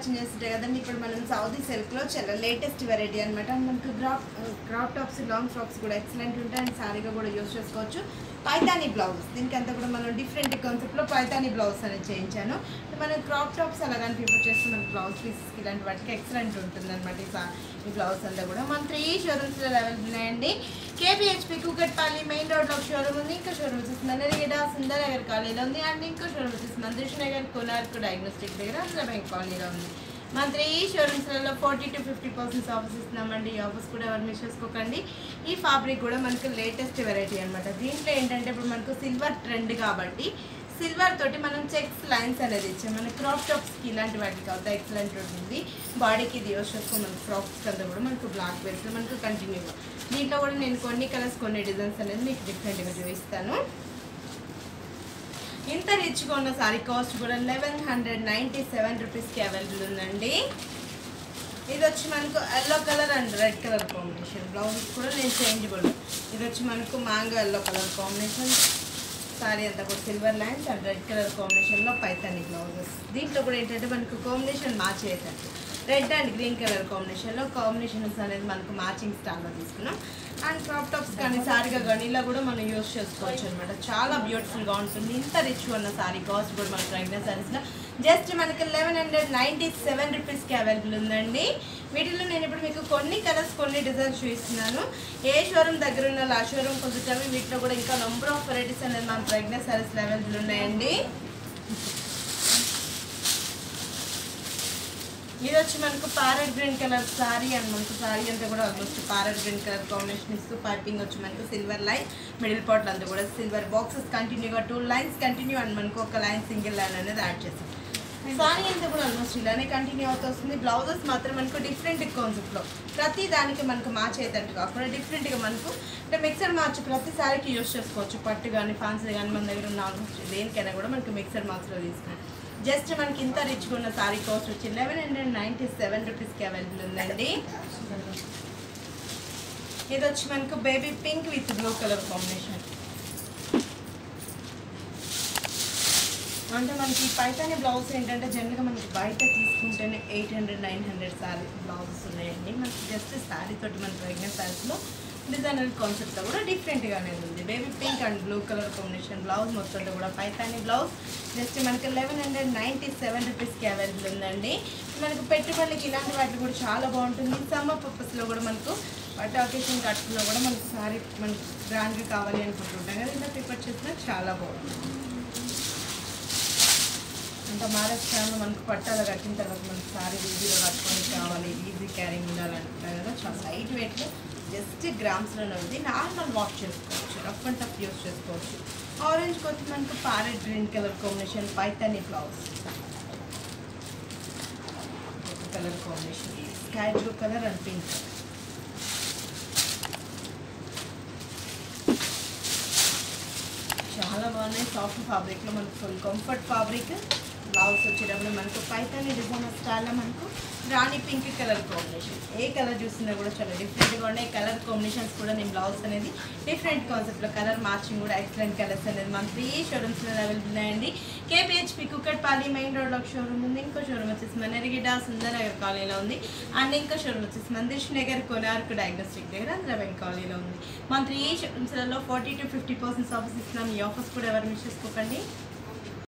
Purchase చేస్తుంటే కదండి ఇప్పుడు మనం సౌదీ సిల్క్లో చాలా లేటెస్ట్ వెరైటీ అనమాట. మనకు క్రాప్ టాప్స్ లాంగ్ ఫ్రాక్స్ కూడా ఎక్సలెంట్ ఉంటాయి అండ్ సారీగా కూడా యూజ్ చేసుకోవచ్చు. పైతానీ బ్లౌజ్ దీనికి అంతా కూడా మనం డిఫరెంట్ కాన్సెప్ట్లో పైతానీ బ్లౌజ్ అనేది చేయించాను. మనం క్రాప్ టాప్స్ అలాగని ప్రిఫర్ చేస్తే మనకి బ్లౌజ్ పీసెస్కి ఇలాంటి వాటికి ఎక్సలెంట్ ఉంటుంది అనమాట. ఈ బ్లౌజ్ అంతా కూడా మన 3 షోరూమ్స్లో అవైలబుల్ ఉన్నాయండి. కేపీహెచ్పీ కూకట్పల్లి మెయిన్ రోడ్లో ఒక షోరూమ్ ఉంది. ఇంకా షోరూమ్ వచ్చేసి నల్లరిగడ్డ సుందరనగర్ కాలనీలో ఉంది. అండ్ ఇంకో షోరూమ్ వచ్చేసి మందిష్ నగర్ కోనార్క్ డయాగ్నోస్టిక్ దగ్గర ఆంధ్ర బ్యాంక్ కాలనీలో ఉంది. మన 3 షోరూమ్స్లలో 40 to 50% ఆఫర్స్ ఇస్తున్నామండి. ఈ ఆఫర్స్ కూడా ఎవరు మిస్ చేసుకోకండి. ఈ ఫ్యాబ్రిక్ కూడా మనకు లేటెస్ట్ వెరైటీ అనమాట. దీంట్లో ఏంటంటే ఇప్పుడు మనకు సిల్వర్ ట్రెండ్ కాబట్టి సిల్వర్ తోటి మనం చెక్స్ లైన్స్ అనేది ఇచ్చాం. మన క్రాప్ టాప్స్కి ఇలాంటి వాటికి అవుతా ఎక్సలెంట్ ఉంటుంది. బాడీకి ఇది యూస్ చేసుకుని మనకు ఫ్రాక్స్ అంతా కూడా మనకు బ్లాక్ బెల్ట్ మనకు కంటిన్యూగా. దీంట్లో కూడా నేను కొన్ని కలర్స్ కొన్ని డిజైన్స్ అనేది మీకు డిఫరెంట్గా చూపిస్తాను. ఇంత రిచ్గా ఉన్న సారీ కాస్ట్ కూడా 1197 రూపీస్కి అవైలబుల్ ఉందండి. ఇది వచ్చి మనకు yellow colour and red colour combination. Blouse కూడా నేను చేంజబుల్. ఇది వచ్చి మనకు mango yellow colour combination. Sorry అంతా కూడా silver lines and red colour కాంబినేషన్లో పైతానీ బ్లౌజెస్. దీంట్లో కూడా ఏంటంటే మనకు కాంబినేషన్ మ్యాచ్ అయ్యేటట్టు రెడ్ అండ్ గ్రీన్ కలర్ కాంబినేషన్లో కాంబినేషన్స్ అనేది మనకు మ్యాచింగ్ స్టైల్లో తీసుకున్నాం. అండ్ క్రాప్ టాప్స్ కానీ సారీగా కానీ ఇలా కూడా మనం యూజ్ చేసుకోవచ్చు అనమాట. చాలా బ్యూటిఫుల్గా ఉంటుంది. ఇంత రిచ్గా ఉన్న సారీ కాస్ట్ కూడా మనకు ప్రెగ్నెంట్ సారీస్లో జస్ట్ మనకి 1197 రూపీస్కి అవైలబుల్ ఉందండి. వీటిలో నేను ఇప్పుడు మీకు కొన్ని కలర్స్ కొన్ని డిజైన్స్ చూపిస్తున్నాను. ఏ షోరూమ్ దగ్గర ఉన్న ఆ షోరూమ్ కుదురుతాము. వీటిలో కూడా ఇంకా నంబర్ ఆఫ్ వెరైటీస్ అనేది మన ప్రెగ్నెంట్ సారీస్లో అవైలబుల్ ఉన్నాయండి. ఇది వచ్చి మనకు parrot green colour sorry and మనకు సారీ అంతా కూడా almost parrot green colour combination ఇస్తూ పైపింగ్ వచ్చి మనకు సిల్వర్ లైన్ మిడిల్ పార్ట్ అంతా కూడా సిల్వర్ బాక్సెస్ కంటిన్యూగా 2 లైన్స్ కంటిన్యూ అండ్ మనకు ఒక లైన్ సింగిల్ లైన్ అనేది యాడ్ చేస్తాం. సారీ అంతా కూడా ఆల్మోస్ట్ ఇలానే కంటిన్యూ అవుతూ వస్తుంది. బ్లౌజెస్ మాత్రం మనకు డిఫరెంట్ కాన్సెప్ట్లో ప్రతి దానికి మనకు మ్యాచ్ అయ్యేటట్టు కాకుండా డిఫరెంట్గా మనకు అంటే మిక్సర్ మార్చ్ ప్రతి సారీకి యూజ్ చేసుకోవచ్చు. పట్టు కానీ ఫ్యాన్సీ కానీ మన దగ్గర ఉన్న ఆల్మోస్ట్ దేనికైనా కూడా మనకు మిక్సర్ మార్చ్లో తీసుకున్నాం. జస్ట్ మనకి ఇంత రిచ్గా ఉన్న సారీ కాస్ట్ వచ్చి 1197 రూపీస్కి అవైలబుల్ ఉందండి. ఇది వచ్చి మనకు baby pink with blue colour combination. అంటే మనకి పైతానీ బ్లౌజ్ ఏంటంటే జనరల్గా మనకి బయట తీసుకుంటేనే 800-900 సారీ బ్లౌజెస్ ఉన్నాయండి. మనకి జస్ట్ శారీ తోటి మన ప్రెగ్నెంట్ సారీస్లో డిజైనర్ కాన్సెప్ట్లో కూడా డిఫరెంట్గానే ఉంది. Baby pink and blue colour combination blouse మొత్తంలో కూడా పైతానీ బ్లౌజ్ జస్ట్ మనకి 1197 రూపీస్కి అవైలబుల్ ఉందండి. మనకు పెట్టుబడికి ఇలాంటి వాటికి కూడా చాలా బాగుంటుంది. సమ్మర్ పర్పస్లో కూడా మనకు బట్ అకేషన్ కట్టులో కూడా మనకు సారీ మనకు బ్రాండ్గా కావాలి అనుకుంటుంటాం కదా, ఇలా ప్రిఫర్ చేసినా చాలా బాగుంటుంది. ఇంకా మ్యారేజ్ టైంలో మనకు పట్టాలు కట్టిన తర్వాత మనకు సారీ ఈజీగా కట్టుకొని కావాలి, ఈజీ క్యారింగ్ ఉండాలంటున్నారు కదా. చాలా లైట్ వెయిట్లో జస్ట్ గ్రామ్స్లోనే ఉంది. నార్మల్ వాష్ చేసుకోవచ్చు, రఫ్ అండ్ టఫ్ యూస్ చేసుకోవచ్చు. ఆరెంజ్ కొత్త మనకు parrot green colour combination Paithani blouse colour combination sky blue colour and pink. చాలా బాగున్నాయి. సాఫ్ట్ ఫ్యాబ్రిక్లో మనకు ఫుల్ కంఫర్ట్ ఫ్యాబ్రిక్. బ్లౌజ్ వచ్చేటప్పుడు మనకు పైతానీ డిజైనర్ స్టైల్లో మనకు రాణి పింక్ కలర్ కాంబినేషన్. ఏ కలర్ చూసినా కూడా చాలా డిఫరెంట్గా ఉన్నాయి. కలర్ కాంబినేషన్స్ కూడా నేను బ్లౌజ్ అనేది డిఫరెంట్ కాన్సెప్ట్లో కలర్ మ్యాచింగ్ కూడా ఎక్సలెంట్ కలర్స్ అనేది మన 3 షోరూమ్స్లో అవైలబుల్ ఉన్నాయండి. కేపీహెచ్పీ కూకట్పల్లి మెయిన్ రోడ్లో ఒక షోరూమ్ ఉంది. ఇంకో షోరూమ్ వచ్చేసి నల్లరిగడ్డ సుందరనగర్ కాలనీలో ఉంది. అండ్ ఇంకో షోరూమ్ వచ్చేసి మందిష్ నగర్ కోనార్క్ డయాగ్నోస్టిక్ దగ్గర ఆంధ్ర బ్యాంక్ కాలనీలో ఉంది. మన 3 షోరూమ్స్లలో 40 to 50% ఆఫర్స్ ఇస్తున్నాం. ఈ ఆఫర్స్ కూడా ఎవరు మిస్ చేసుకోకండి.